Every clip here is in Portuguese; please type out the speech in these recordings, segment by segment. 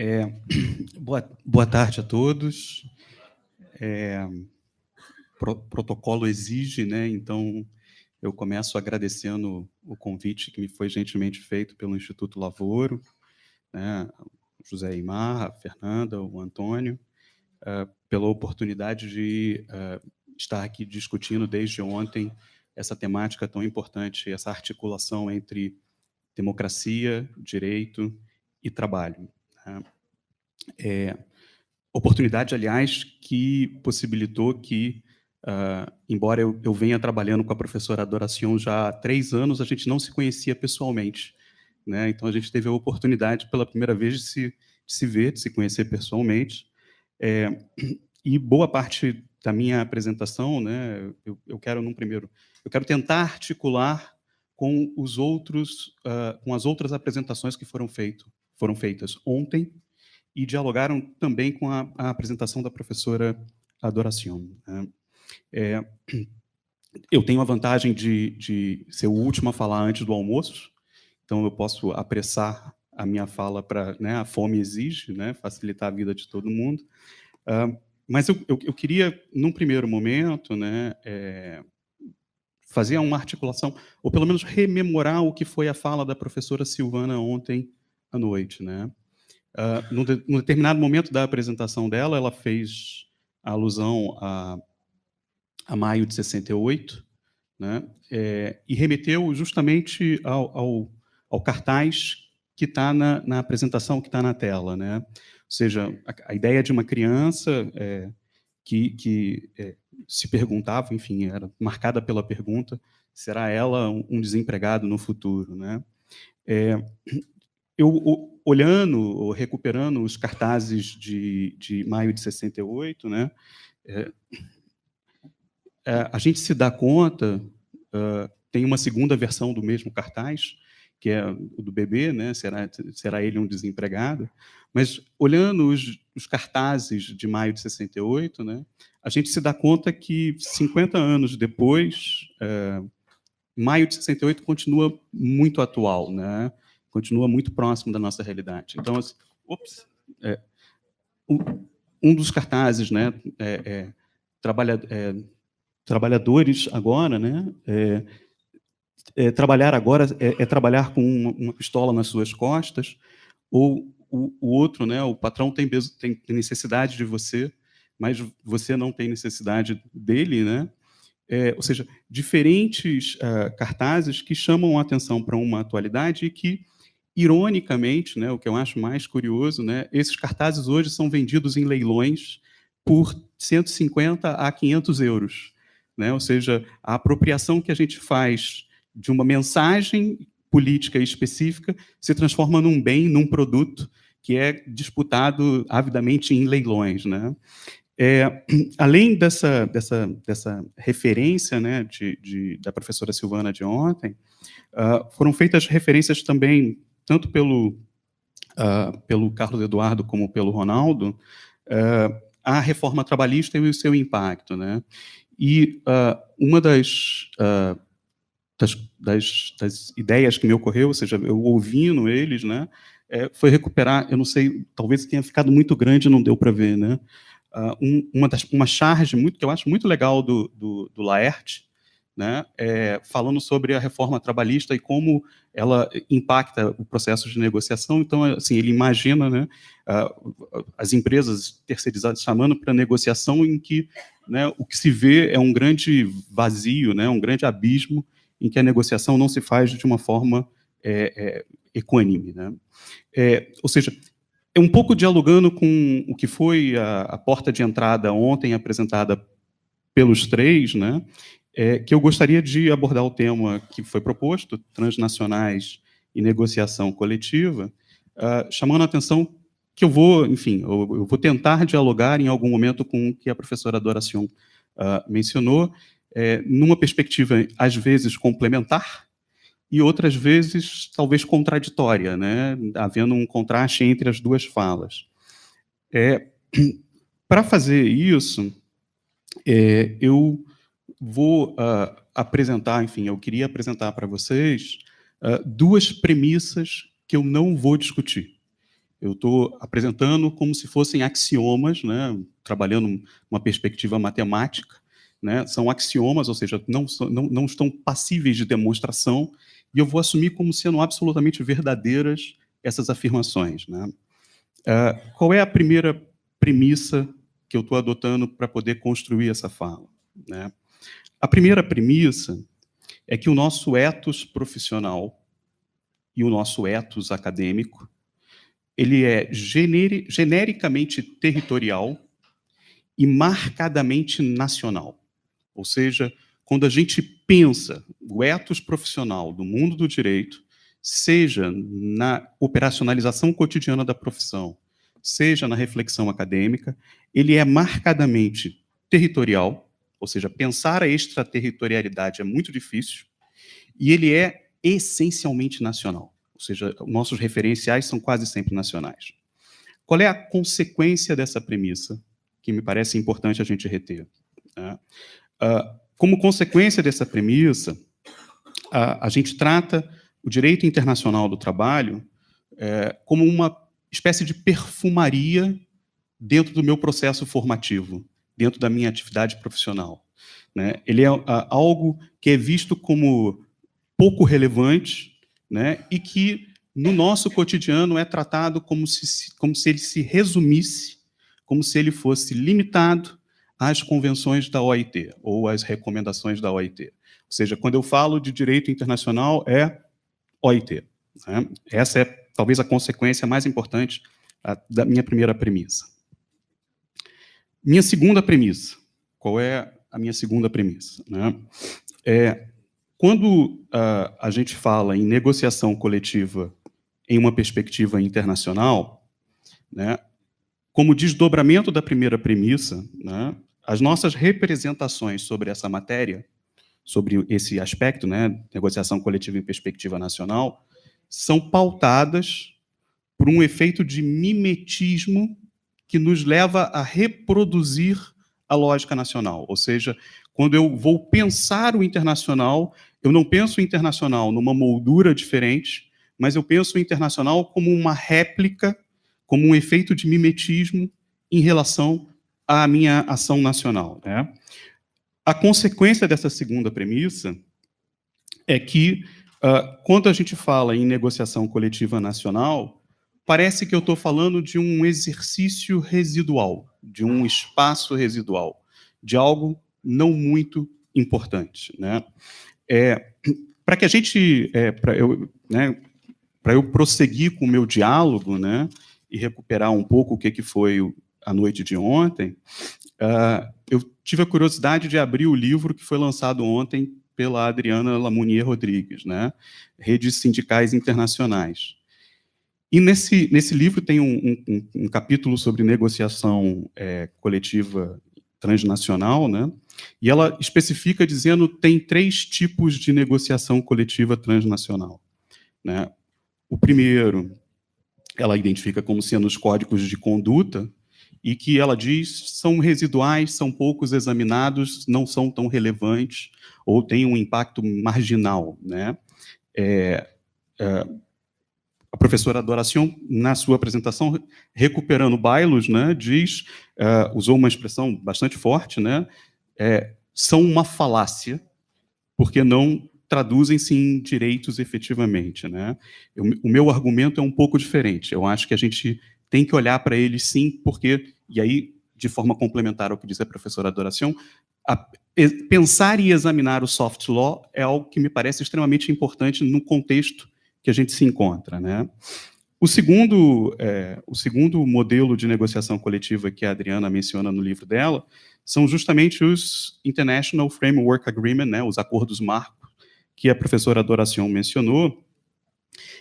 É, boa tarde a todos. Protocolo exige, né? Então, eu começo agradecendo o convite que me foi gentilmente feito pelo Instituto Lavoro, né? José Aimar, a Fernanda, o Antônio, pela oportunidade de estar aqui discutindo desde ontem essa temática tão importante, essa articulação entre democracia, direito e trabalho, né? Oportunidade, aliás, que possibilitou que, embora eu venha trabalhando com a professora Adoracion já há 3 anos, a gente não se conhecia pessoalmente, né? Então, a gente teve a oportunidade, pela primeira vez, de se ver, de se conhecer pessoalmente. E boa parte da minha apresentação, né, eu quero, eu quero tentar articular com com as outras apresentações que foram feitas ontem, e dialogaram também com a apresentação da professora Adoracion, né? É, eu tenho a vantagem de ser o último a falar antes do almoço, então eu posso apressar a minha fala para, né, a fome exige, né, facilitar a vida de todo mundo. Mas eu queria, num primeiro momento, né, fazer uma articulação, ou pelo menos rememorar o que foi a fala da professora Silvana ontem à noite, né? Num determinado momento da apresentação dela, ela fez alusão a maio de 68, né? E remeteu justamente ao cartaz que está na apresentação, que está na tela, né? Ou seja, a ideia de uma criança que se perguntava, enfim, era marcada pela pergunta: será ela um desempregado no futuro, né? Eu, olhando, ou recuperando os cartazes de maio de 68, né, a gente se dá conta, tem uma segunda versão do mesmo cartaz, que é o do bebê, né, será ele um desempregado, mas olhando os cartazes de maio de 68, né, a gente se dá conta que 50 anos depois, maio de 68 continua muito atual, né? Continua muito próximo da nossa realidade. Então, assim, um dos cartazes, né, trabalhadores agora, né, trabalhar agora é trabalhar com uma pistola nas suas costas, ou o outro, né, o patrão tem necessidade de você, mas você não tem necessidade dele, né? Ou seja, diferentes cartazes que chamam a atenção para uma atualidade e que, ironicamente, né, o que eu acho mais curioso, né, esses cartazes hoje são vendidos em leilões por 150 a 500 euros, né? Ou seja, a apropriação que a gente faz de uma mensagem política específica se transforma num bem, num produto que é disputado avidamente em leilões, né? Além dessa referência, né, da professora Silvana de ontem, foram feitas referências também, tanto pelo Carlos Eduardo como pelo Ronaldo, à reforma trabalhista e o seu impacto, né? E uma das ideias que me ocorreu, ou seja, eu ouvindo eles, né, foi recuperar, eu não sei, talvez tenha ficado muito grande, não deu para ver, né? Uma charge que eu acho muito legal do Laerte, né, falando sobre a reforma trabalhista e como ela impacta o processo de negociação. Então, assim, ele imagina, né, as empresas terceirizadas chamando para negociação em que, né, o que se vê é um grande vazio, né, um grande abismo em que a negociação não se faz de uma forma equânime, né? Ou seja, um pouco dialogando com o que foi a porta de entrada ontem apresentada pelos três, né, que eu gostaria de abordar o tema que foi proposto, transnacionais e negociação coletiva, chamando a atenção que eu vou, enfim, eu vou tentar dialogar em algum momento com o que a professora Adoracion mencionou, numa perspectiva, às vezes, complementar, e outras vezes talvez contraditória, né, havendo um contraste entre as duas falas. Para fazer isso, eu vou apresentar, enfim, eu queria apresentar para vocês duas premissas que eu não vou discutir. Eu estou apresentando como se fossem axiomas, né, trabalhando uma perspectiva matemática, né, são axiomas, ou seja, não estão passíveis de demonstração, e eu vou assumir como sendo absolutamente verdadeiras essas afirmações, né? Qual é a primeira premissa que eu estou adotando para poder construir essa fala, né? A primeira premissa é que o nosso ethos profissional e o nosso ethos acadêmico, ele é genericamente territorial e marcadamente nacional. Ou seja, quando a gente pensa o ethos profissional do mundo do direito, seja na operacionalização cotidiana da profissão, seja na reflexão acadêmica, ele é marcadamente territorial, ou seja, pensar a extraterritorialidade é muito difícil, e ele é essencialmente nacional, ou seja, nossos referenciais são quase sempre nacionais. Qual é a consequência dessa premissa, que me parece importante a gente reter, né? Como consequência dessa premissa, a gente trata o direito internacional do trabalho como uma espécie de perfumaria dentro do meu processo formativo, dentro da minha atividade profissional, né? Ele é algo que é visto como pouco relevante, né? E que, no nosso cotidiano, é tratado como se ele se resumisse, como se ele fosse limitado às convenções da OIT, ou às recomendações da OIT. Ou seja, quando eu falo de direito internacional, é OIT, né? Essa é, talvez, a consequência mais importante da minha primeira premissa. Minha segunda premissa. Qual é a minha segunda premissa, né? Quando a gente fala em negociação coletiva em uma perspectiva internacional, né, como desdobramento da primeira premissa, né, as nossas representações sobre essa matéria, sobre esse aspecto, né, negociação coletiva em perspectiva nacional, são pautadas por um efeito de mimetismo que nos leva a reproduzir a lógica nacional. Ou seja, quando eu vou pensar o internacional, eu não penso o internacional numa moldura diferente, mas eu penso o internacional como uma réplica, como um efeito de mimetismo em relação à minha ação nacional, né? A consequência dessa segunda premissa é que, quando a gente fala em negociação coletiva nacional, parece que eu estou falando de um exercício residual, de um espaço residual, de algo não muito importante, né? Para que a gente, para eu prosseguir com o meu diálogo, né, e recuperar um pouco o que foi a noite de ontem, eu tive a curiosidade de abrir o livro que foi lançado ontem pela Adriana Lamounier Rodrigues, né, Redes Sindicais Internacionais. E nesse livro tem um capítulo sobre negociação coletiva transnacional, né, e ela especifica dizendo que tem 3 tipos de negociação coletiva transnacional, né. O primeiro, ela identifica como sendo os códigos de conduta, e que ela diz são residuais, são poucos examinados, não são tão relevantes, ou têm um impacto marginal, né? A professora Adoracion, na sua apresentação, recuperando Bailos, né, usou uma expressão bastante forte, né? São uma falácia, porque não traduzem-se em direitos efetivamente, né? O meu argumento é um pouco diferente. Eu acho que a gente tem que olhar para eles, sim, porque, e aí, de forma complementar ao que disse a professora Adoracion, pensar e examinar o soft law é algo que me parece extremamente importante no contexto que a gente se encontra, né? O segundo modelo de negociação coletiva que a Adriana menciona no livro dela são justamente os International Framework Agreement, né, os acordos marco, que a professora Adoracion mencionou,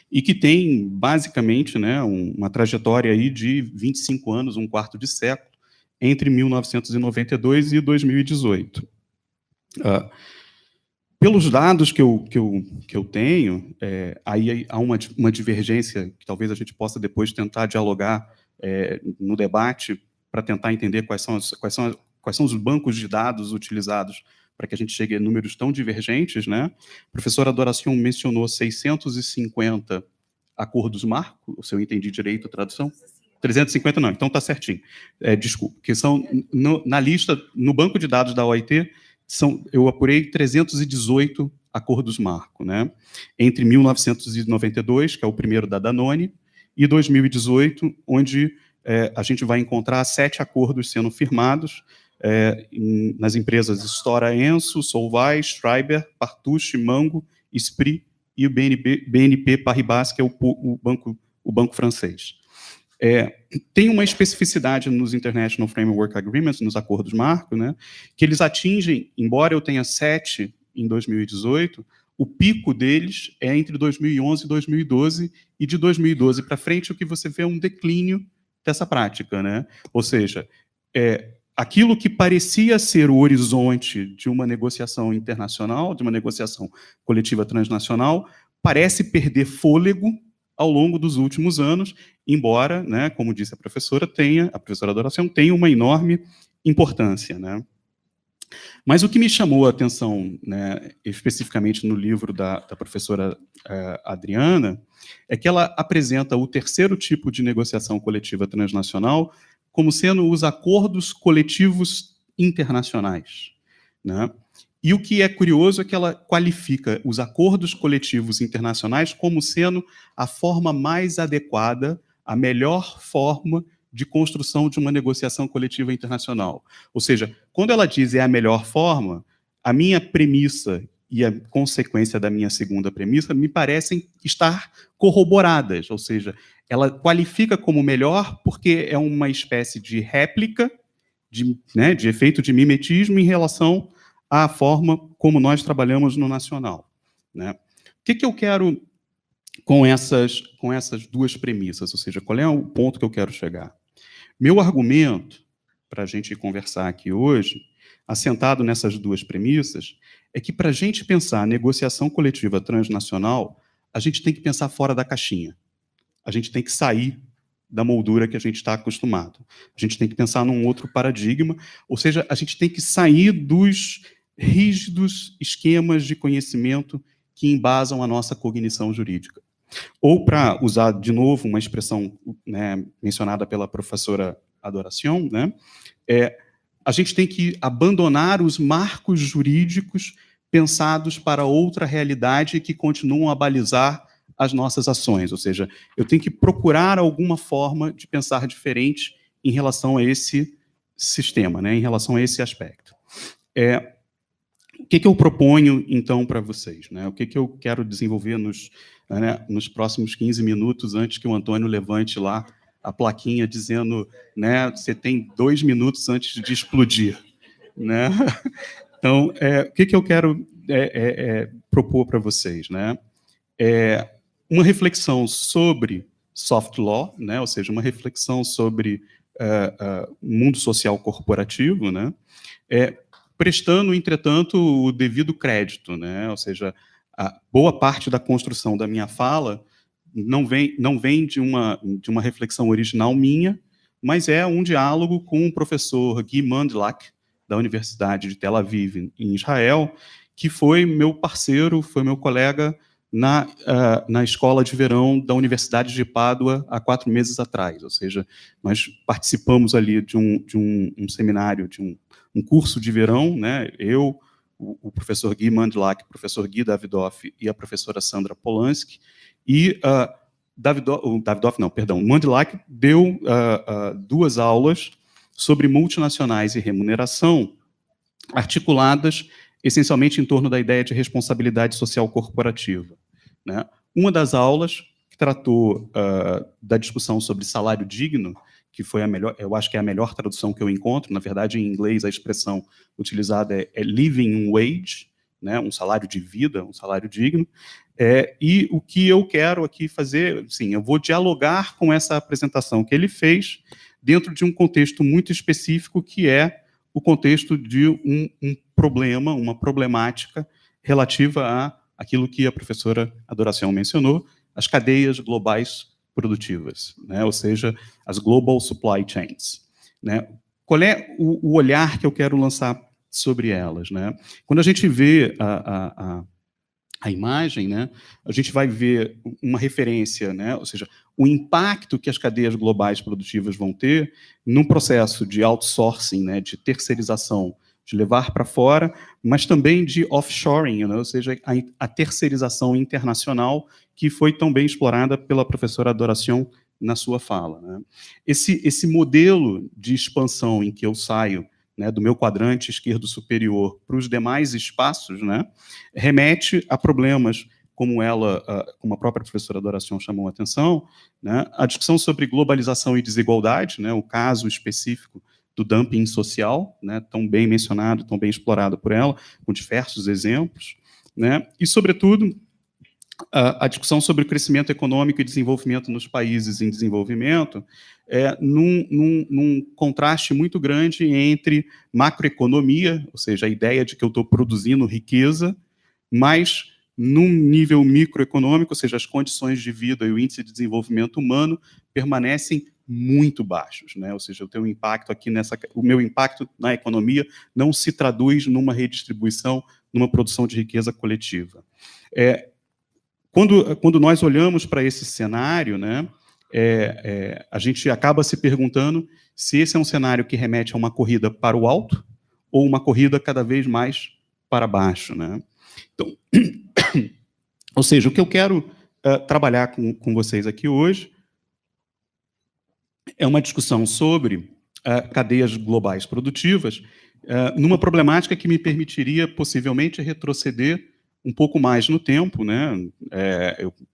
e que tem, basicamente, né, uma trajetória aí de 25 anos, um quarto de século, entre 1992 e 2018. Pelos dados que eu tenho, aí há uma divergência que talvez a gente possa depois tentar dialogar no debate para tentar entender quais são os bancos de dados utilizados para que a gente chegue a números tão divergentes, né? A professora Adoracion mencionou 650 acordos marco, se eu entendi direito a tradução. 350 não, então está certinho. Desculpa, que são, na lista, no banco de dados da OIT, eu apurei 318 acordos marco, né? Entre 1992, que é o primeiro da Danone, e 2018, onde a gente vai encontrar 7 acordos sendo firmados nas empresas Stora Enso, Solvay, Schreiber, Partouche, Mango, Esprit e o BNP Paribas, que é o banco francês. Tem uma especificidade nos International Framework Agreements, nos acordos marco, né, que eles atingem, embora eu tenha 7 em 2018, o pico deles é entre 2011 e 2012, e de 2012 para frente o que você vê é um declínio dessa prática, né? Ou seja, aquilo que parecia ser o horizonte de uma negociação internacional, de uma negociação coletiva transnacional, parece perder fôlego ao longo dos últimos anos, embora, né, como disse a professora Adoração, tenha uma enorme importância, né? Mas o que me chamou a atenção, né, especificamente no livro da professora Adriana, é que ela apresenta o terceiro tipo de negociação coletiva transnacional como sendo os acordos coletivos internacionais, né? E o que é curioso é que ela qualifica os acordos coletivos internacionais como sendo a forma mais adequada, a melhor forma de construção de uma negociação coletiva internacional. Ou seja, quando ela diz a melhor forma, a minha premissa e a consequência da minha segunda premissa me parecem estar corroboradas, ou seja, ela qualifica como melhor porque é uma espécie de réplica, de efeito de mimetismo em relação à forma como nós trabalhamos no nacional, né? O que eu quero com essas duas premissas, ou seja, qual é o ponto que eu quero chegar? Meu argumento, para a gente conversar aqui hoje, assentado nessas duas premissas, é que para a gente pensar a negociação coletiva transnacional, a gente tem que pensar fora da caixinha. A gente tem que sair da moldura que a gente está acostumado. A gente tem que pensar num outro paradigma, ou seja, a gente tem que sair dos rígidos esquemas de conhecimento que embasam a nossa cognição jurídica. Ou, para usar de novo uma expressão, né, mencionada pela professora Adoração, né, a gente tem que abandonar os marcos jurídicos pensados para outra realidade que continuam a balizar as nossas ações. Ou seja, eu tenho que procurar alguma forma de pensar diferente em relação a esse sistema, né, em relação a esse aspecto. O que eu proponho, então, para vocês, né? O que eu quero desenvolver nos próximos 15 minutos, antes que o Antônio levante lá a plaquinha dizendo, né, você tem 2 minutos antes de explodir, né? Então, o que eu quero propor para vocês, né? Uma reflexão sobre soft law, né? Ou seja, uma reflexão sobre mundo social corporativo, né? Prestando, entretanto, o devido crédito, né? Ou seja, a boa parte da construção da minha fala não vem de uma reflexão original minha, mas é um diálogo com o professor Guy Mandlach, da Universidade de Tel Aviv, em Israel, que foi meu parceiro, foi meu colega na escola de verão da Universidade de Pádua há 4 meses atrás. Ou seja, nós participamos ali de um seminário, de um curso de verão, né? Eu, o professor Guy Mandlach, o professor Guy Davidoff e a professora Sandra Polanski, e Mandlach deu 2 aulas sobre multinacionais e remuneração, articuladas essencialmente em torno da ideia de responsabilidade social corporativa, né? Uma das aulas que tratou da discussão sobre salário digno, que foi a melhor, eu acho que é a melhor tradução que eu encontro. Na verdade, em inglês, a expressão utilizada é living wage, né, um salário de vida, um salário digno. E o que eu quero aqui fazer, sim, eu vou dialogar com essa apresentação que ele fez dentro de um contexto muito específico, que é o contexto de um problema, uma problemática relativa a aquilo que a professora Adoração mencionou, as cadeias globais produtivas, né? Ou seja, as global supply chains, né? Qual é o olhar que eu quero lançar sobre elas, né? Quando a gente vê a imagem, né, a gente vai ver uma referência, né, ou seja, o impacto que as cadeias globais produtivas vão ter num processo de outsourcing, né, de terceirização, de levar para fora, mas também de offshoring, né, ou seja, a terceirização internacional que foi tão bem explorada pela professora Adoracion na sua fala, né. Esse modelo de expansão em que eu saio, né, do meu quadrante esquerdo superior para os demais espaços, né, remete a problemas como como a própria professora Adoracion chamou a atenção, né, a discussão sobre globalização e desigualdade, né, o caso específico do dumping social, né, tão bem mencionado, tão bem explorado por ela, com diversos exemplos, né, e, sobretudo, a discussão sobre o crescimento econômico e desenvolvimento nos países em desenvolvimento, num contraste muito grande entre macroeconomia, ou seja, a ideia de que eu estou produzindo riqueza, mas num nível microeconômico, ou seja, as condições de vida e o índice de desenvolvimento humano permanecem muito baixos, né? Ou seja, eu tenho um impacto aqui o meu impacto na economia não se traduz numa redistribuição, numa produção de riqueza coletiva. Quando nós olhamos para esse cenário, né, a gente acaba se perguntando se esse é um cenário que remete a uma corrida para o alto ou uma corrida cada vez mais para baixo, né? Então, ou seja, o que eu quero trabalhar com vocês aqui hoje é uma discussão sobre cadeias globais produtivas, numa problemática que me permitiria, possivelmente, retroceder um pouco mais no tempo, né?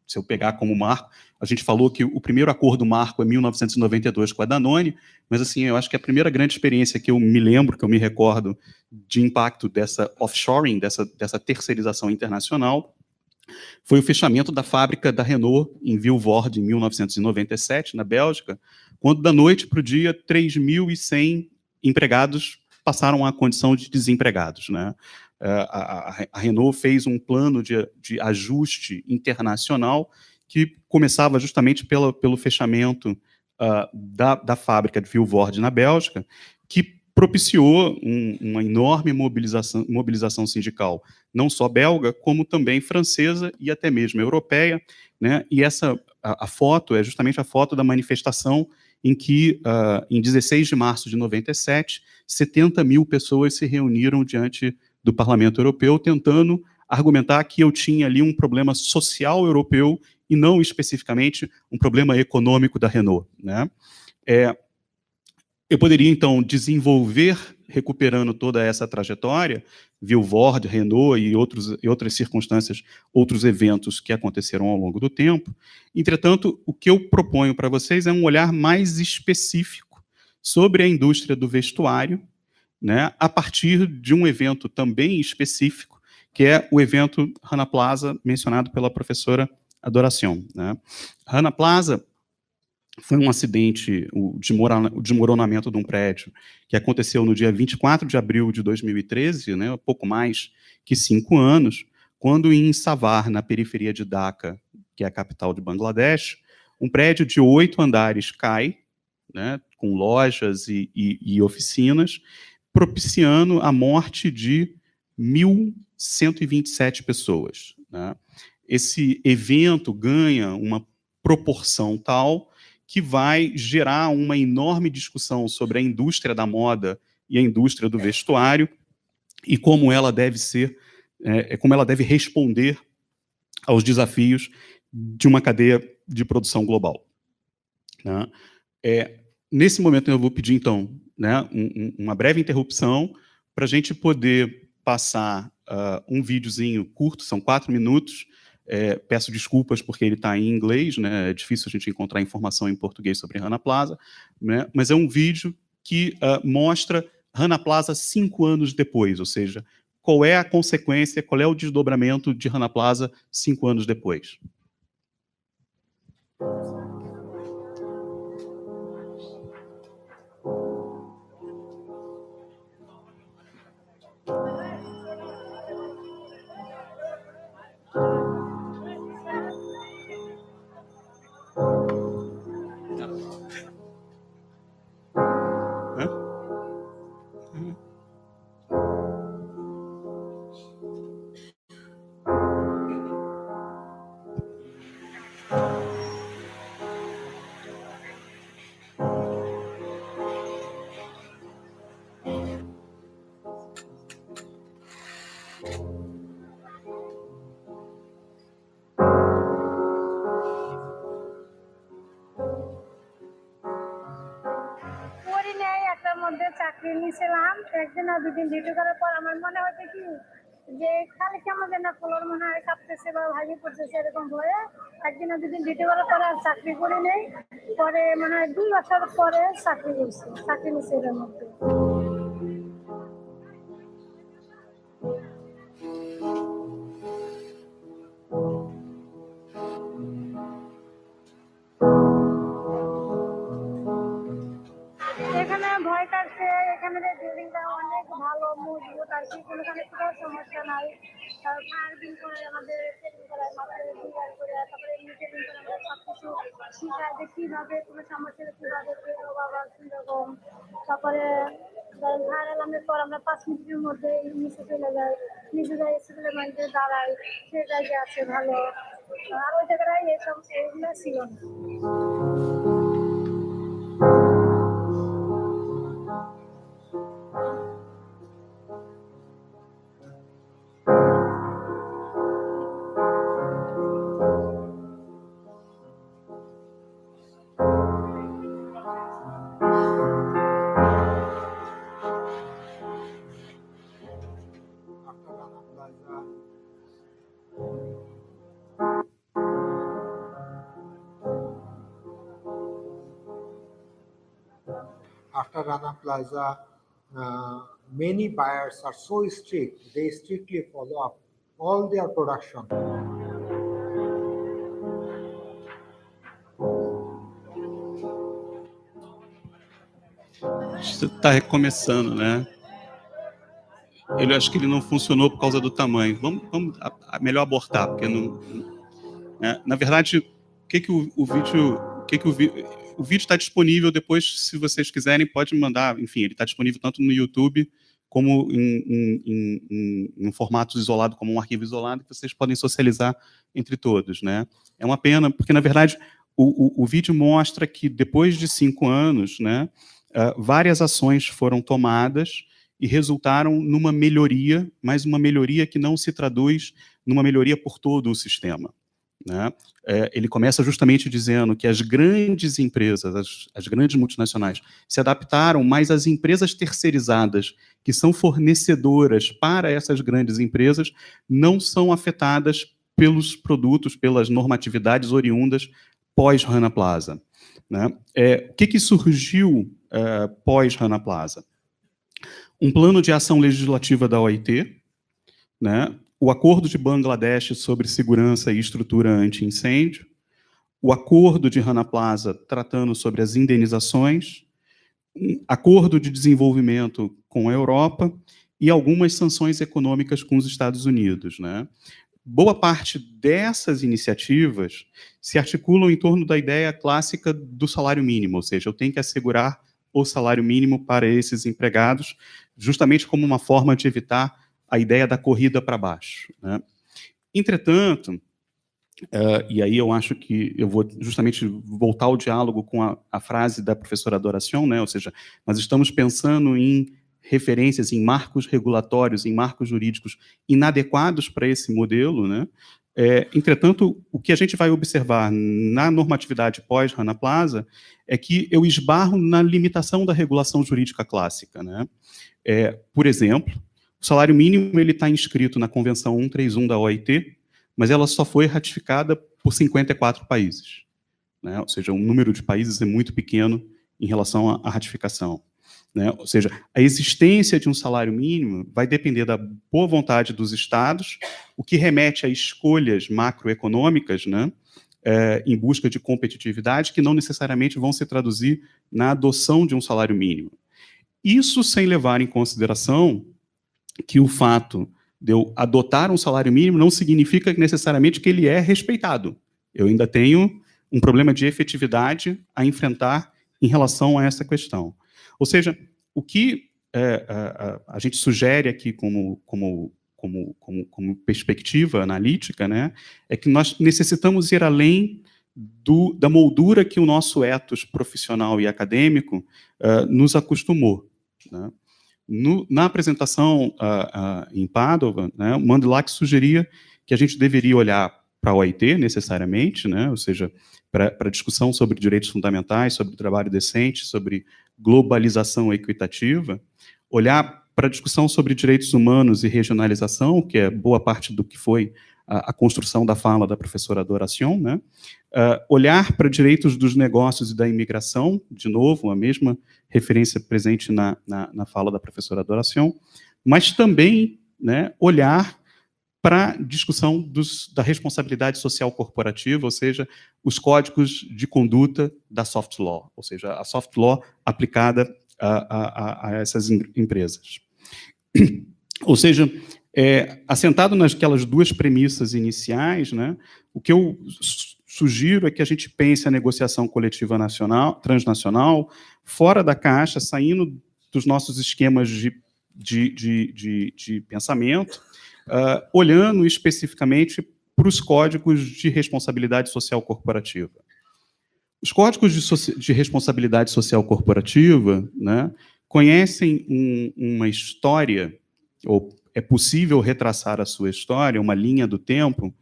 Se eu pegar como marco, a gente falou que o primeiro acordo marco é 1992 com a Danone, mas assim, eu acho que a primeira grande experiência que eu me lembro, que eu me recordo de impacto dessa offshoring, dessa terceirização internacional, foi o fechamento da fábrica da Renault em Vilvoorde, em 1997, na Bélgica, quando da noite para o dia 3.100 empregados passaram à condição de desempregados, né? A Renault fez um plano de ajuste internacional que começava justamente pelo fechamento da fábrica de Vilvoorde, na Bélgica, que propiciou uma enorme mobilização sindical, não só belga, como também francesa e até mesmo europeia, né? E a foto é justamente a foto da manifestação em que, em 16 de março de 97, 70 mil pessoas se reuniram diante do Parlamento Europeu, tentando argumentar que eu tinha ali um problema social europeu e não especificamente um problema econômico da Renault, né? Eu poderia, então, desenvolver, recuperando toda essa trajetória, Vilvoorde, Renault e outras circunstâncias, outros eventos que aconteceram ao longo do tempo. Entretanto, o que eu proponho para vocês é um olhar mais específico sobre a indústria do vestuário, né, a partir de um evento também específico, que é o evento Rana Plaza, mencionado pela professora Adoracion, né? Rana Plaza foi um acidente, o desmoronamento de um prédio, que aconteceu no dia 24 de abril de 2013, né, pouco mais que 5 anos, quando em Savar, na periferia de Dhaka, que é a capital de Bangladesh, um prédio de 8 andares cai, né, com lojas e oficinas, propiciando a morte de 1.127 pessoas, né? Esse evento ganha uma proporção tal que vai gerar uma enorme discussão sobre a indústria da moda e a indústria do vestuário e como ela deve ser, como ela deve responder aos desafios de uma cadeia de produção global, né? Nesse momento eu vou pedir, então, né, uma breve interrupção para a gente poder passar um videozinho curto, são 4 minutos. Peço desculpas porque ele está em inglês, né, é difícil a gente encontrar informação em português sobre Rana Plaza, né, mas é um vídeo que mostra Rana Plaza 5 anos depois, ou seja, qual é a consequência, qual é o desdobramento de Rana Plaza 5 anos depois. মধ্যে চাকরি নিয়েছিলাম, একদিন আর দুদিন ডিউটি করার পর আমার মনে হচ্ছে কি যে খালি কেমন যেন পোলার মনে হয় কাঁপতেছে বা ভাগি পড়তেছে, এরকম হয়ে একদিন আর দুদিন ডিউটি করার পরে আর চাকরি করি নেই। পরে মনে হয় 2 বছর পরে চাকরি করছি, চাকরি নিয়েছি এর মধ্যে। এখানে ভয় কাটছে, এখানে বিল্ডিংটা অনেক ভালো মজবুত আর কি, কোনোখানে কোনো সমস্যা নাই। ফায়ার বিল করে আমাদের ট্রেনিং করায়, মাথায় ক্লিয়ার করে, তারপরে এমনি ট্রেনিং করে আমরা সব কিছু শিখায় যে কীভাবে কোনো সমস্যা কীভাবে বেরো বাবা কীরকম। তারপরে ফায়ার অ্যালার্মের পর আমরা 5 মিনিটের মধ্যে নিচে চলে যাই, নিজেরা এক্সপেরিমেন্টে দাঁড়াই, সে জায়গায় আছে ভালো। আর ওই জায়গায় এইসব এগুলো ছিল না। After Rana Plaza, many buyers are so strict, they strictly follow up all their production. Está recomeçando, né? Eu acho que ele não funcionou por causa do tamanho. Vamos melhor abortar, porque não. Né? Na verdade, o vídeo está disponível depois, se vocês quiserem, pode mandar. Enfim, ele está disponível tanto no YouTube como em formato isolado, como um arquivo isolado, que vocês podem socializar entre todos, né? É uma pena, porque, na verdade, o vídeo mostra que, depois de 5 anos, né, várias ações foram tomadas e resultaram numa melhoria, mas uma melhoria que não se traduz numa melhoria por todo o sistema. Né? Ele começa justamente dizendo que as grandes empresas, as grandes multinacionais, se adaptaram, mas as empresas terceirizadas, que são fornecedoras para essas grandes empresas, não são afetadas pelos produtos, pelas normatividades oriundas pós-Rana Plaza. Né? O que surgiu pós-Rana Plaza? Um plano de ação legislativa da OIT, né? O Acordo de Bangladesh sobre segurança e estrutura anti-incêndio, o Acordo de Rana Plaza tratando sobre as indenizações, um acordo de desenvolvimento com a Europa e algumas sanções econômicas com os Estados Unidos, né? Boa parte dessas iniciativas se articulam em torno da ideia clássica do salário mínimo, ou seja, eu tenho que assegurar o salário mínimo para esses empregados, justamente como uma forma de evitar a ideia da corrida para baixo, né? Entretanto, e aí eu acho que eu vou justamente voltar ao diálogo com a frase da professora Adoração, né? Ou seja, nós estamos pensando em referências, em marcos regulatórios, em marcos jurídicos inadequados para esse modelo, né? Entretanto, o que a gente vai observar na normatividade pós-Rana Plaza é que eu esbarro na limitação da regulação jurídica clássica, né? Por exemplo, o salário mínimo está inscrito na Convenção 131 da OIT, mas ela só foi ratificada por 54 países, né? Ou seja, o número de países é muito pequeno em relação à ratificação, né? Ou seja, a existência de um salário mínimo vai depender da boa vontade dos Estados, o que remete a escolhas macroeconômicas, né, em busca de competitividade, que não necessariamente vão se traduzir na adoção de um salário mínimo. Isso sem levar em consideração que o fato de eu adotar um salário mínimo não significa necessariamente que ele é respeitado. Eu ainda tenho um problema de efetividade a enfrentar em relação a essa questão. Ou seja, o que a gente sugere aqui como perspectiva analítica, né, é que nós necessitamos ir além da moldura que o nosso ethos profissional e acadêmico nos acostumou, né? Na apresentação em Padova, né, o Mandelac sugeria que a gente deveria olhar para a OIT, necessariamente, né, ou seja, para a discussão sobre direitos fundamentais, sobre trabalho decente, sobre globalização equitativa, olhar para a discussão sobre direitos humanos e regionalização, que é boa parte do que foi a construção da fala da professora Adoracion, né? Olhar para direitos dos negócios e da imigração, de novo, a mesma referência presente na fala da professora Adoracion, mas também, né, olhar para a discussão da responsabilidade social corporativa, ou seja, os códigos de conduta da soft law, ou seja, a soft law aplicada a essas empresas. Ou seja, assentado naquelas duas premissas iniciais, né, o que eu sugiro é que a gente pense a negociação coletiva transnacional fora da caixa, saindo dos nossos esquemas de pensamento, olhando especificamente para os códigos de responsabilidade social corporativa. Os códigos de responsabilidade social corporativa, né, conhecem uma história, ou é possível retraçar a sua história, uma linha do tempo,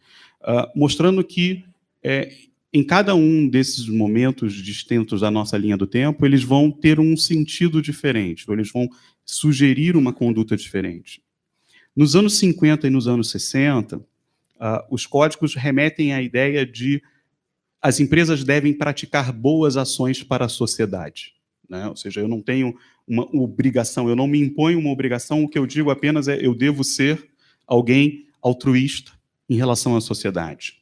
mostrando que em cada um desses momentos distintos da nossa linha do tempo, eles vão ter um sentido diferente, ou eles vão sugerir uma conduta diferente. Nos anos 50 e nos anos 60, os códigos remetem à ideia de as empresas devem praticar boas ações para a sociedade, né? Ou seja, eu não tenho uma obrigação, eu não me imponho uma obrigação, o que eu digo apenas é eu devo ser alguém altruísta em relação à sociedade.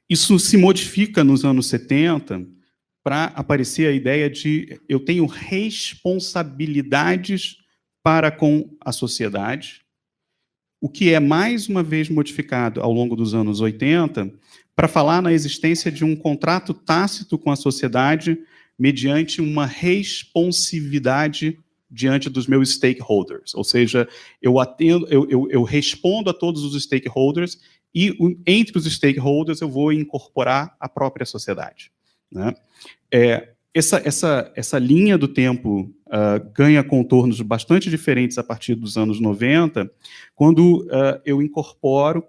Isso se modifica nos anos 70 para aparecer a ideia de eu tenho responsabilidades para com a sociedade, o que é mais uma vez modificado ao longo dos anos 80 para falar na existência de um contrato tácito com a sociedade mediante uma responsividade diante dos meus stakeholders, ou seja, eu respondo a todos os stakeholders e entre os stakeholders eu vou incorporar a própria sociedade, né? Essa linha do tempo ganha contornos bastante diferentes a partir dos anos 90, quando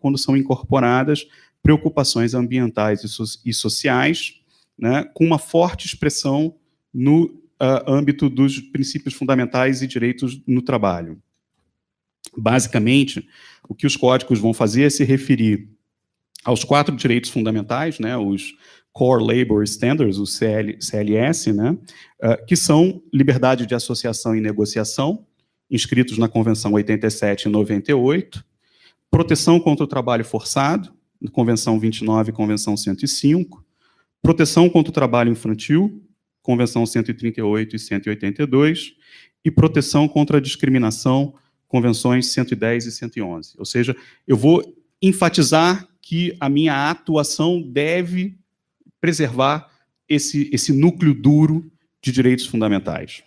quando são incorporadas preocupações ambientais e sociais, né, com uma forte expressão no âmbito dos princípios fundamentais e direitos no trabalho. Basicamente, o que os códigos vão fazer é se referir aos 4 direitos fundamentais, né, os Core Labor Standards, o CLS, né, que são liberdade de associação e negociação, inscritos na Convenção 87 e 98, proteção contra o trabalho forçado, Convenção 29 e Convenção 105, proteção contra o trabalho infantil, Convenção 138 e 182, e proteção contra a discriminação, Convenções 110 e 111. Ou seja, eu vou enfatizar que a minha atuação deve preservar esse núcleo duro de direitos fundamentais.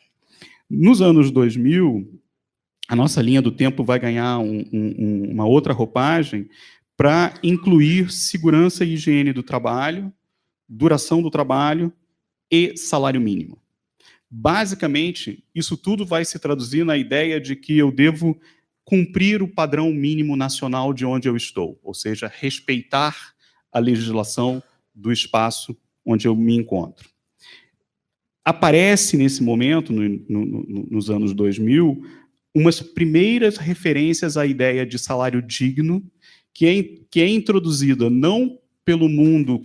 Nos anos 2000, a nossa linha do tempo vai ganhar uma outra roupagem para incluir segurança e higiene do trabalho, duração do trabalho e salário mínimo. Basicamente, isso tudo vai se traduzir na ideia de que eu devo cumprir o padrão mínimo nacional de onde eu estou, ou seja, respeitar a legislação do espaço onde eu me encontro. Aparece, nesse momento, nos anos 2000, umas primeiras referências à ideia de salário digno, que é introduzida não pelo mundo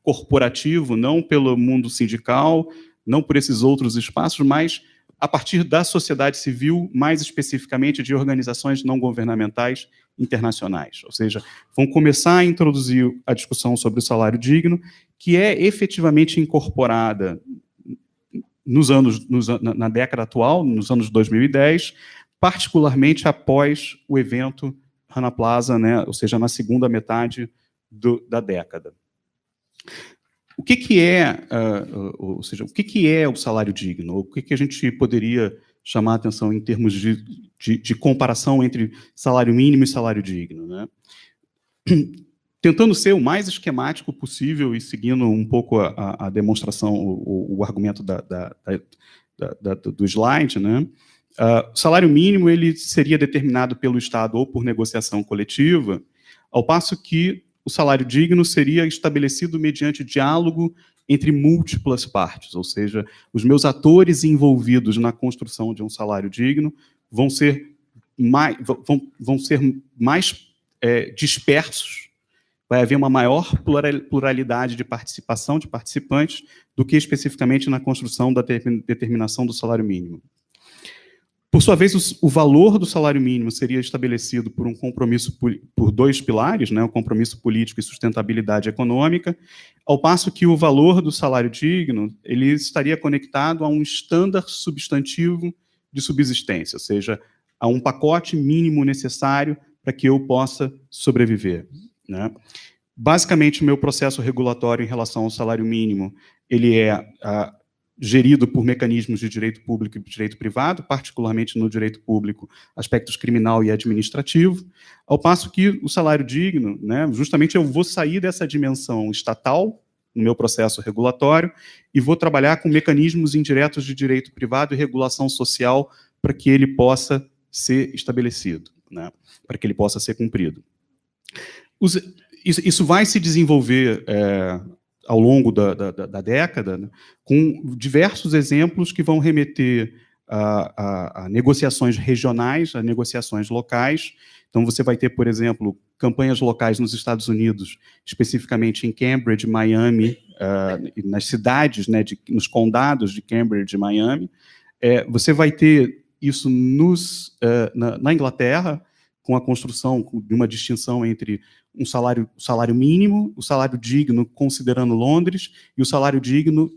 corporativo, não pelo mundo sindical, não por esses outros espaços, mas a partir da sociedade civil, mais especificamente de organizações não governamentais internacionais. Ou seja, vão começar a introduzir a discussão sobre o salário digno, que é efetivamente incorporada na década atual, nos anos 2010, particularmente após o evento Rana Plaza, né, ou seja, na segunda metade da década. O que é o salário digno? O que a gente poderia chamar a atenção em termos de comparação entre salário mínimo e salário digno, né? Tentando ser o mais esquemático possível e seguindo um pouco a demonstração, o argumento do slide, né? O salário mínimo ele seria determinado pelo Estado ou por negociação coletiva, ao passo que o salário digno seria estabelecido mediante diálogo entre múltiplas partes, ou seja, os meus atores envolvidos na construção de um salário digno vão ser mais dispersos, vai haver uma maior pluralidade de participação, de participantes, do que especificamente na construção da determinação do salário mínimo. Por sua vez, o valor do salário mínimo seria estabelecido por um compromisso por dois pilares, né, o compromisso político e sustentabilidade econômica, ao passo que o valor do salário digno ele estaria conectado a um estándar substantivo de subsistência, ou seja, a um pacote mínimo necessário para que eu possa sobreviver, né? Basicamente, o meu processo regulatório em relação ao salário mínimo ele é gerido por mecanismos de direito público e direito privado, particularmente no direito público, aspectos criminal e administrativo, ao passo que o salário digno, né, justamente eu vou sair dessa dimensão estatal no meu processo regulatório e vou trabalhar com mecanismos indiretos de direito privado e regulação social para que ele possa ser estabelecido, né, para que ele possa ser cumprido. Isso vai se desenvolver ao longo da década, né, com diversos exemplos que vão remeter a negociações regionais, a negociações locais. Então, você vai ter, por exemplo, campanhas locais nos Estados Unidos, especificamente em Cambridge, Miami, nas cidades, né, nos condados de Cambridge e Miami. Você vai ter isso na Inglaterra, com a construção de uma distinção entre um salário mínimo, o salário digno, considerando Londres, e o salário digno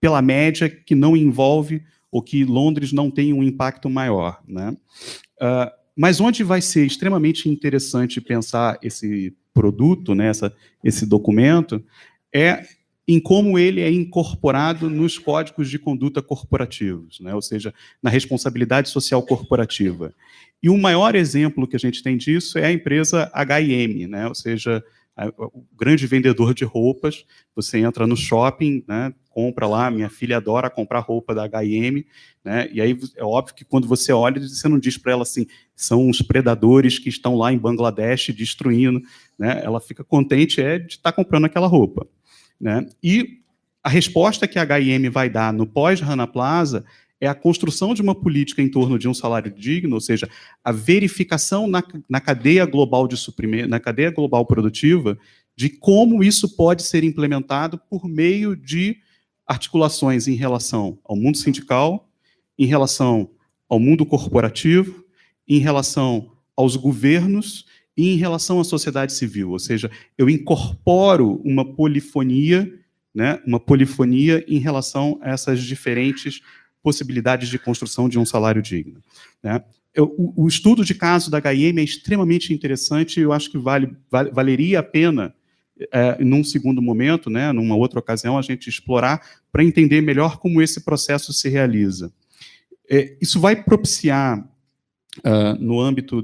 pela média, que não envolve, ou que Londres não tem um impacto maior, né? Mas onde vai ser extremamente interessante pensar esse produto, né, esse documento, é em como ele é incorporado nos códigos de conduta corporativos, né? Ou seja, na responsabilidade social corporativa. E o maior exemplo que a gente tem disso é a empresa H&M, né? Ou seja, o grande vendedor de roupas. Você entra no shopping, né, compra lá, minha filha adora comprar roupa da H&M, né, e aí é óbvio que quando você olha, você não diz para ela assim, são os predadores que estão lá em Bangladesh destruindo, né? Ela fica contente de estar comprando aquela roupa, né? E a resposta que a H&M vai dar no pós-Rana Plaza é a construção de uma política em torno de um salário digno, ou seja, a verificação na cadeia global de suprimento, na cadeia global produtiva, de como isso pode ser implementado por meio de articulações em relação ao mundo sindical, em relação ao mundo corporativo, em relação aos governos e em relação à sociedade civil, ou seja, eu incorporo uma polifonia, né, em relação a essas diferentes possibilidades de construção de um salário digno, né? O estudo de caso da H&M é extremamente interessante, eu acho que valeria a pena, num segundo momento, né, numa outra ocasião, a gente explorar para entender melhor como esse processo se realiza. Isso vai propiciar, no âmbito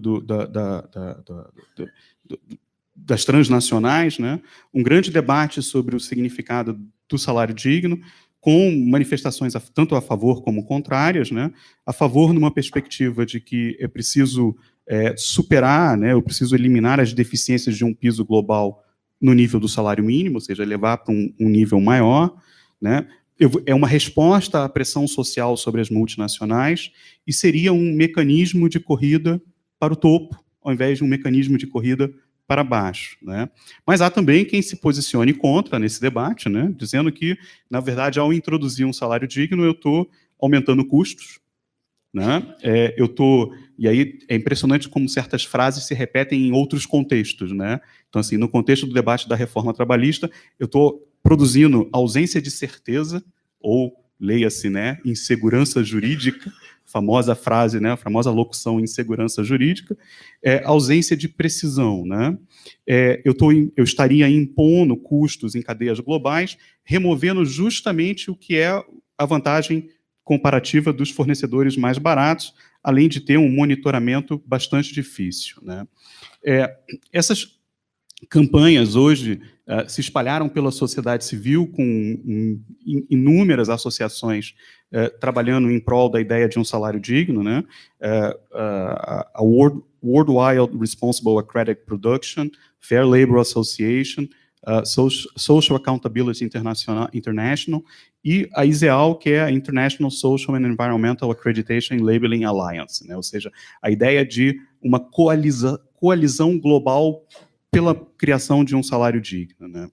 das transnacionais, né, um grande debate sobre o significado do salário digno, com manifestações tanto a favor como contrárias, né? A favor numa perspectiva de que é preciso superar, né, eu preciso eliminar as deficiências de um piso global no nível do salário mínimo, ou seja, levar para um nível maior, né? É uma resposta à pressão social sobre as multinacionais e seria um mecanismo de corrida para o topo, ao invés de um mecanismo de corrida para baixo, né? Mas há também quem se posicione contra nesse debate, né, dizendo que, na verdade, ao introduzir um salário digno, eu estou aumentando custos, né? E aí é impressionante como certas frases se repetem em outros contextos, né? Então, assim, no contexto do debate da reforma trabalhista, eu estou produzindo ausência de certeza, ou, leia-se, né, insegurança jurídica, famosa frase, né, a famosa locução insegurança jurídica, ausência de precisão, né? Eu estaria impondo custos em cadeias globais, removendo justamente o que é a vantagem comparativa dos fornecedores mais baratos, além de ter um monitoramento bastante difícil, né? Essas campanhas hoje se espalharam pela sociedade civil com inúmeras associações trabalhando em prol da ideia de um salário digno, né? A Worldwide Responsible Accredited Production, Fair Labor Association, Social Accountability International, e a ISEAL, que é a International Social and Environmental Accreditation and Labeling Alliance, né? Ou seja, a ideia de uma coalizão global pela criação de um salário digno, né?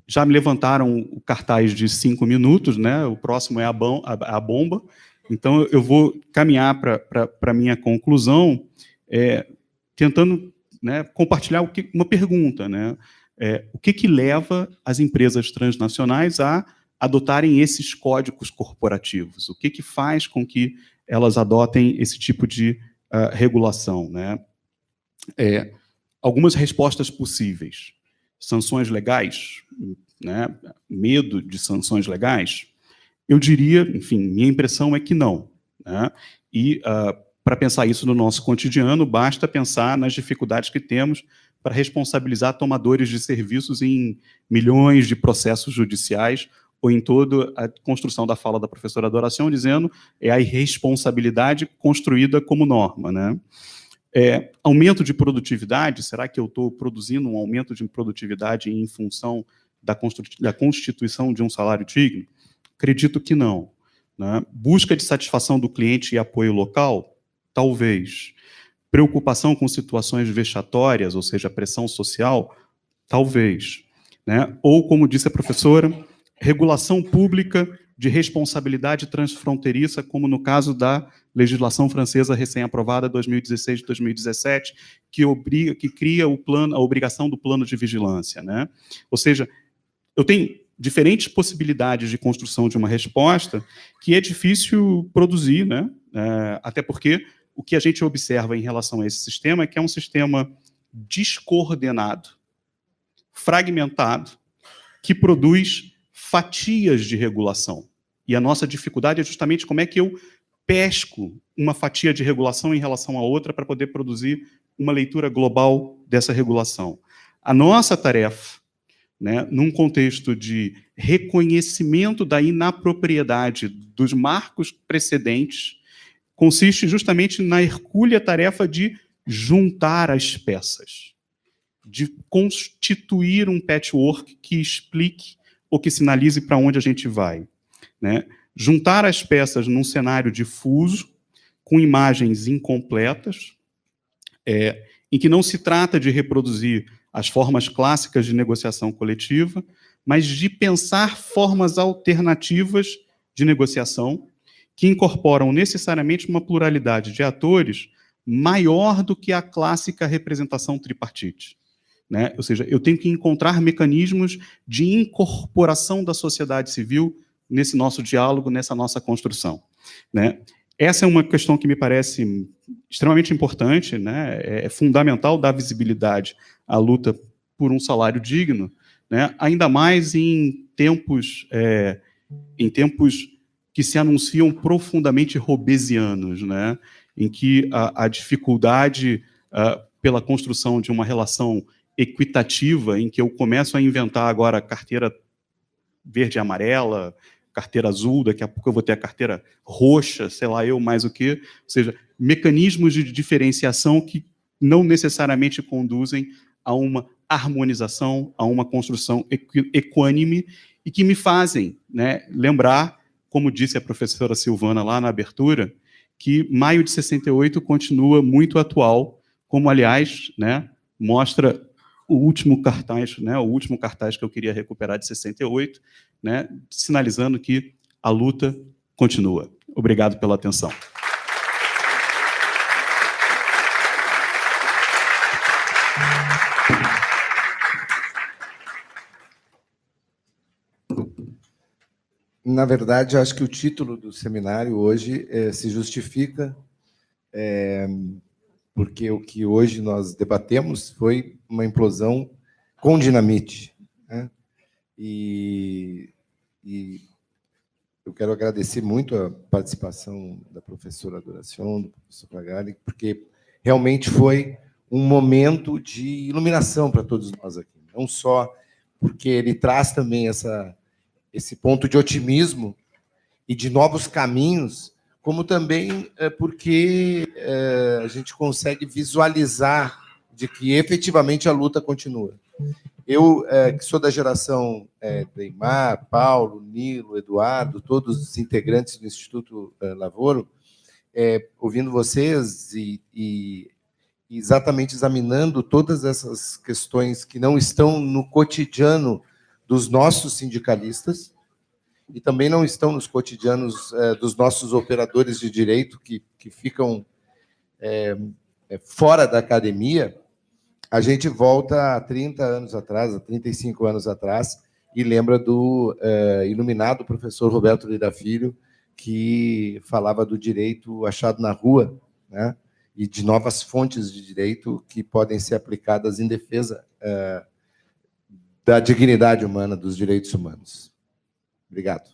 Já me levantaram o cartaz de 5 minutos, né? O próximo é a bomba. Então, eu vou caminhar para a minha conclusão, tentando, né, compartilhar uma pergunta, né? O que leva as empresas transnacionais a adotarem esses códigos corporativos? O que faz com que elas adotem esse tipo de regulação, né? Algumas respostas possíveis. Sanções legais, né? Medo de sanções legais? Eu diria, enfim, minha impressão é que não, né? E para pensar isso no nosso cotidiano, basta pensar nas dificuldades que temos para responsabilizar tomadores de serviços em milhões de processos judiciais, ou em toda a construção da fala da professora Adoração, dizendo a irresponsabilidade construída como norma, né? Aumento de produtividade, será que eu estou produzindo um aumento de produtividade em função da constituição de um salário digno? Acredito que não, né? Busca de satisfação do cliente e apoio local? Talvez. Preocupação com situações vexatórias, ou seja, pressão social? Talvez, né? Ou, como disse a professora, regulação pública de responsabilidade transfronteiriça, como no caso da legislação francesa recém-aprovada 2016-2017, que cria a obrigação do plano de vigilância, né? Ou seja, eu tenho diferentes possibilidades de construção de uma resposta que é difícil produzir, né? Até porque o que a gente observa em relação a esse sistema é que é um sistema descoordenado, fragmentado, que produz fatias de regulação. E a nossa dificuldade é justamente como é que eu pesco uma fatia de regulação em relação a outra para poder produzir uma leitura global dessa regulação. A nossa tarefa, né, num contexto de reconhecimento da inapropriedade dos marcos precedentes, consiste justamente na hercúlea tarefa de juntar as peças, de constituir um patchwork que explique ou que sinalize para onde a gente vai, né? Juntar as peças num cenário difuso, com imagens incompletas, em que não se trata de reproduzir as formas clássicas de negociação coletiva, mas de pensar formas alternativas de negociação que incorporam necessariamente uma pluralidade de atores maior do que a clássica representação tripartite, né? Ou seja, eu tenho que encontrar mecanismos de incorporação da sociedade civil nesse nosso diálogo, nessa nossa construção, né? Essa é uma questão que me parece extremamente importante, né? É fundamental dar visibilidade à luta por um salário digno, né? Ainda mais em tempos que se anunciam profundamente robesianos, né? Em que a dificuldade pela construção de uma relação equitativa, em que eu começo a inventar agora carteira verde e amarela, carteira azul, daqui a pouco eu vou ter a carteira roxa, sei lá eu mais o quê, ou seja, mecanismos de diferenciação que não necessariamente conduzem a uma harmonização, a uma construção equânime, e que me fazem, né, lembrar, como disse a professora Silvana lá na abertura, que maio de 68 continua muito atual, como, aliás, né, mostra o último cartaz, né, o último cartaz que eu queria recuperar de 68, né, sinalizando que a luta continua. Obrigado pela atenção. Na verdade, acho que o título do seminário hoje se justifica, porque o que hoje nós debatemos foi uma implosão com dinamite, né? E eu quero agradecer muito a participação da professora Adoração, do professor Fragale, porque realmente foi um momento de iluminação para todos nós aqui. Não só porque ele traz também esse ponto de otimismo e de novos caminhos, como também porque a gente consegue visualizar de que efetivamente a luta continua. Eu, que sou da geração Neymar, Paulo, Nilo, Eduardo, todos os integrantes do Instituto Lavoro, ouvindo vocês e exatamente examinando todas essas questões que não estão no cotidiano dos nossos sindicalistas e também não estão nos cotidianos dos nossos operadores de direito que ficam fora da academia, a gente volta a 30 anos atrás, a 35 anos atrás, e lembra do iluminado professor Roberto Lira Filho, que falava do direito achado na rua, né? E de novas fontes de direito que podem ser aplicadas em defesa da dignidade humana, dos direitos humanos. Obrigado.